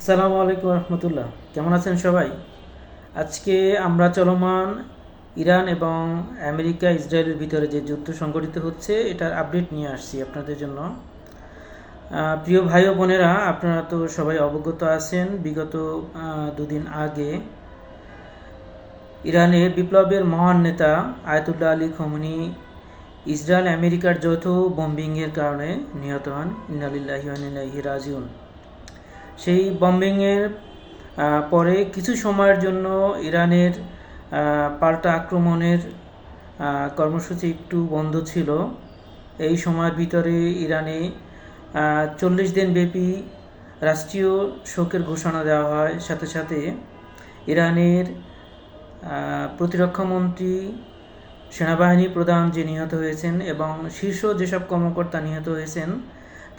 আসসালামু আলাইকুম রহমতুল্লাহ। কেমন আছেন সবাই? আজকে আমরা চলমান ইরান এবং আমেরিকা ইসরায়েলের ভিতরে যে যুদ্ধ সংঘটিত হচ্ছে এটার আপডেট নিয়ে আসছি আপনাদের জন্য। প্রিয় ভাই ও বোনেরা, আপনারা তো সবাই অবগত আছেন, বিগত দুদিন আগে ইরানের বিপ্লবের মহান নেতা আয়াতুল্লাহ আলী খোমেনি ইসরায়েল আমেরিকার যৌথ বম্বিংয়ের কারণে নিহত হন। ইন্না লিল্লাহি ওয়া ইন্না ইলাইহি রাজিউন। সেই বম্বিংয়ের পরে কিছু সময়ের জন্য ইরানের পাল্টা আক্রমণের কর্মসূচি একটু বন্ধ ছিল। এই সময়ের ভিতরে ইরানে 40 দিন ব্যাপী রাষ্ট্রীয় শোকের ঘোষণা দেওয়া হয়। সাথে সাথে ইরানের প্রতিরক্ষামন্ত্রী, সেনাবাহিনী প্রধান যে নিহত হয়েছেন এবং শীর্ষ যেসব কর্মকর্তা নিহত হয়েছেন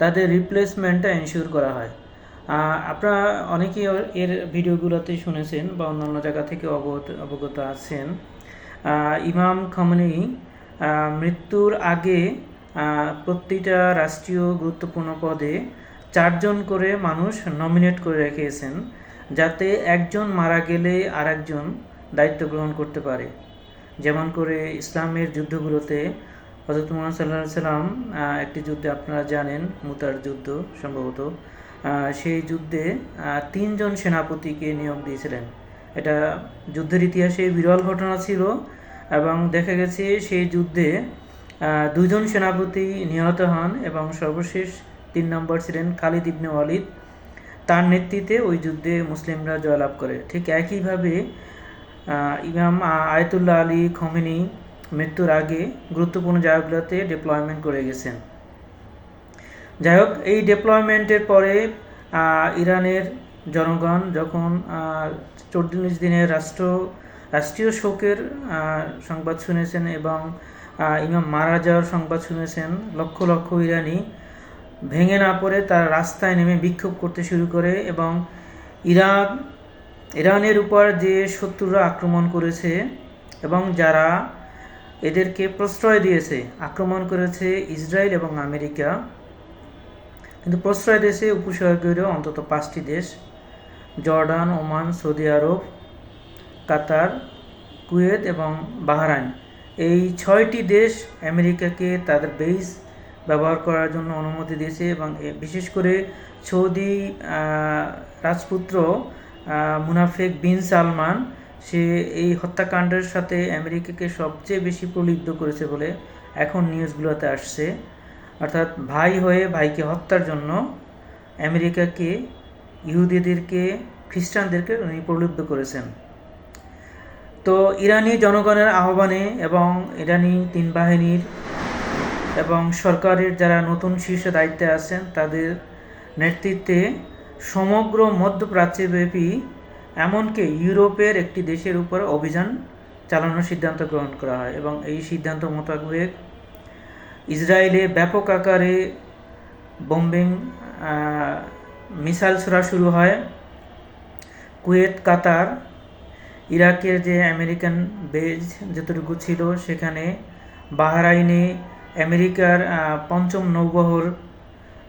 তাদের রিপ্লেসমেন্টটা এনশিওর করা হয়। আপনারা অনেকেই এর ভিডিওগুলোতে শুনেছেন বা অন্যান্য জায়গা থেকে অবগত আছেন। ইমাম খমেনি মৃত্যুর আগে প্রতিটা রাষ্ট্রীয় গুরুত্বপূর্ণ পদে 4 জন করে মানুষ নমিনেট করে রেখেছেন, যাতে একজন মারা গেলে আর একজন দায়িত্ব গ্রহণ করতে পারে। যেমন করে ইসলামের যুদ্ধগুলোতে হযরত মুহাম্মদ সাল্লাল্লাহু আলাইহি সাল্লাম একটি যুদ্ধে, আপনারা জানেন, মুতার যুদ্ধ সম্ভবত, সেই যুদ্ধে 3 জন সেনাপতিকে নিয়োগ দিয়েছিলেন। এটা যুদ্ধের ইতিহাসে বিরল ঘটনা ছিল এবং দেখা গেছে সেই যুদ্ধে 2 জন সেনাপতি নিহত হন এবং সর্বশেষ 3 নম্বর ছিলেন খালিদ ইবনে ওয়ালিদ। তার নেতৃত্বে ওই যুদ্ধে মুসলিমরা জয়লাভ করে। ঠিক একইভাবে ইমাম আয়াতুল্লাহ আলী খোমেনি মৃত্যুর আগে গুরুত্বপূর্ণ জায়গাগুলোতে ডিপ্লয়মেন্ট করে গেছেন। যাই হোক, এই ডিপ্লয়মেন্টের পরে ইরানের জনগণ যখন 40 দিনের রাষ্ট্রীয় শোকের সংবাদ শুনেছেন এবং ইমাম মারা যাওয়ার সংবাদ শুনেছেন, লক্ষ লক্ষ ইরানি ভেঙে না পড়ে তার রাস্তায় নেমে বিক্ষোভ করতে শুরু করে এবং ইরানের উপর যে শত্রুরা আক্রমণ করেছে এবং যারা এদেরকে প্রশ্রয় দিয়েছে, আক্রমণ করেছে ইসরায়েল এবং আমেরিকা, কিন্তু প্রশ্রয় দিয়েছে উপসাগরীয় অন্তত 5টি দেশ: জর্ডান, ওমান, সৌদি আরব, কাতার, কুয়েত এবং বাহরাইন। এই 6টি দেশ আমেরিকাকে তাদের বেস ব্যবহার করার জন্য অনুমতি দিয়েছে এবং বিশেষ করে সৌদি রাজপুত্র মুনাফেক বিন সালমান, সে এই হত্যাকাণ্ডের সাথে আমেরিকাকে সবচেয়ে বেশি প্রলুব্ধ করেছে বলে এখন নিউজগুলোতে আসছে। অর্থাৎ ভাই হয়ে ভাইকে হত্যার জন্য আমেরিকাকে, ইহুদিদেরকে, খ্রিস্টানদেরকে উনি প্রলুব্ধ করেছেন। তো ইরানি জনগণের আহ্বানে এবং ইরানি 3 বাহিনীর এবং সরকারের যারা নতুন শীর্ষ দায়িত্বে আছেন তাদের নেতৃত্বে সমগ্র মধ্যপ্রাচ্যব্যাপী, এমনকি ইউরোপের একটি দেশের উপর অভিযান চালানোর সিদ্ধান্ত গ্রহণ করা হয় এবং এই সিদ্ধান্ত মোতাবেক ইসরায়েলে ব্যাপক আকারে বোম্বিং, মিসাইল ছোড়া শুরু হয়। কুয়েত, কাতার, ইরাকের যে আমেরিকান বেজ যতটুকু ছিল সেখানে, বাহরাইনে আমেরিকার 5ম নৌবহর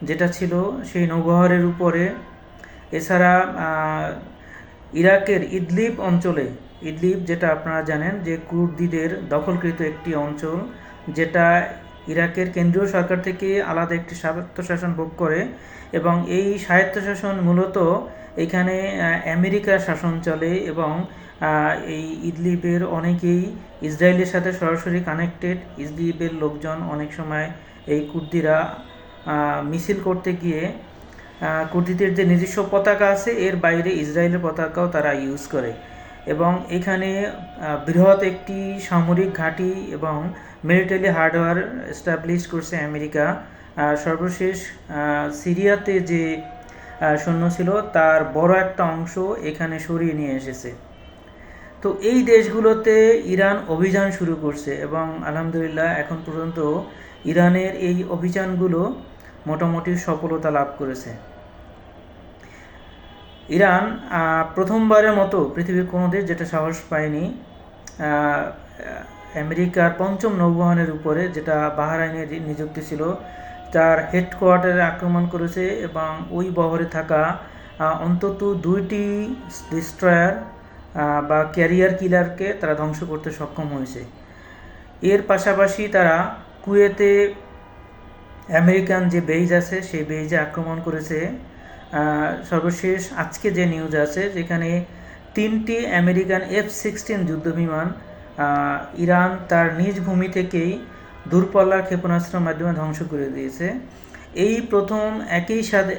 যেটা ছিল সেই নৌবহরের উপরে, এছাড়া ইরাকের ইদলিব অঞ্চলে, ইদলিব যেটা আপনারা জানেন যে কুর্দিদের দখলকৃত একটি অঞ্চল, যেটা ইরাকের কেন্দ্রীয় সরকার থেকে আলাদা একটি স্বায়ত্তশাসন ভোগ করে এবং এই স্বায়ত্তশাসন মূলত এখানে আমেরিকার শাসন চলে এবং এই ইদলিবের অনেকেই ইসরায়েলের সাথে সরাসরি কানেক্টেড। ইদলিবের লোকজন অনেক সময় এই কুর্দিরা মিছিল করতে গিয়ে কুর্দিদের যে নিজস্ব পতাকা আছে এর বাইরে ইসরায়েলের পতাকাও তারা ইউজ করে এবং এখানে বৃহৎ একটি সামরিক ঘাঁটি এবং মিলিটারি হার্ডওয়্যার এস্টাবলিশ করছে আমেরিকা। সর্বশেষ সিরিয়াতে যে সৈন্য ছিল তার বড় একটা অংশ এখানে সরিয়ে নিয়ে এসেছে। তো এই দেশগুলোতে ইরান অভিযান শুরু করছে এবং আলহামদুলিল্লাহ এখন পর্যন্ত ইরানের এই অভিযানগুলো মোটামুটি সফলতা লাভ করেছে। ইরান প্রথমবারের মতো পৃথিবীর কোনো দেশ যেটা সাহস পায়নি আমেরিকার 5ম নৌবহরের উপরে, যেটা বাহরাইনের নিযুক্তি ছিল, তার হেডকোয়ার্টারে আক্রমণ করেছে এবং ওই বহরে থাকা অন্তত 2টি ডিস্ট্রয়ার বা ক্যারিয়ার কিলারকে তারা ধ্বংস করতে সক্ষম হয়েছে। এর পাশাপাশি তারা কুয়েতে আমেরিকান যে বেইজ আছে সেই বেইজে আক্রমণ করেছে। সর্বশেষ আজকে যে নিউজ আছে যেখানে 3টি আমেরিকান F-16 যুদ্ধবিমান ইরান তার নিজ ভূমি থেকেই দূরপাল্লার ক্ষেপণাস্ত্রের মাধ্যমে ধ্বংস করে দিয়েছে। এই প্রথম একই সাথে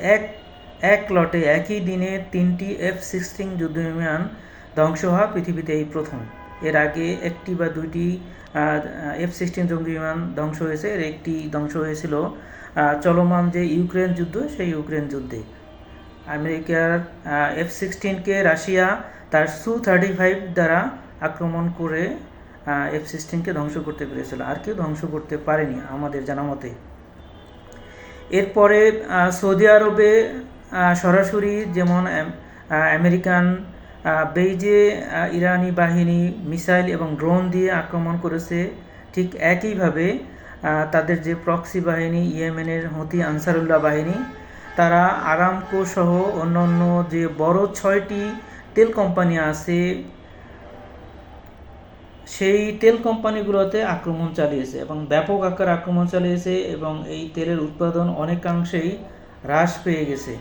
এক লটে একই দিনে 3টি F-16 যুদ্ধবিমান ধ্বংস হওয়া পৃথিবীতে এই প্রথম। এর আগে একটি বা দুইটি F-16 জঙ্গি বিমান ধ্বংস হয়েছে। এর একটি ধ্বংস হয়েছিল চলমান যে ইউক্রেন যুদ্ধ, সেই ইউক্রেন যুদ্ধে আমেরিকার F-16কে রাশিয়া তার Su-35 দ্বারা আক্রমণ করে F-16কে ধ্বংস করতে পেরেছিল, আর কেউ ধ্বংস করতে পারেনি আমাদের জানা মতে। এরপরে সৌদি আরবে সরাসরি যেমন আমেরিকান বেইজে ইরানি বাহিনী মিসাইল এবং ড্রোন দিয়ে আক্রমণ করেছে, ঠিক একইভাবে তাদের যে প্রক্সি বাহিনী ইয়েমেনের হুতি আনসারুল্লাহ বাহিনী, তারা আরামকো সহ অন্যান্য যে বড় 6টি তেল কোম্পানি আছে সেই তেল কোম্পানিগুলোতে আক্রমণ চালিয়েছে এবং ব্যাপক আকারে আক্রমণ চালিয়েছে এবং এই তেলের উৎপাদন অনেকাংশেই হ্রাস পেয়ে গেছে।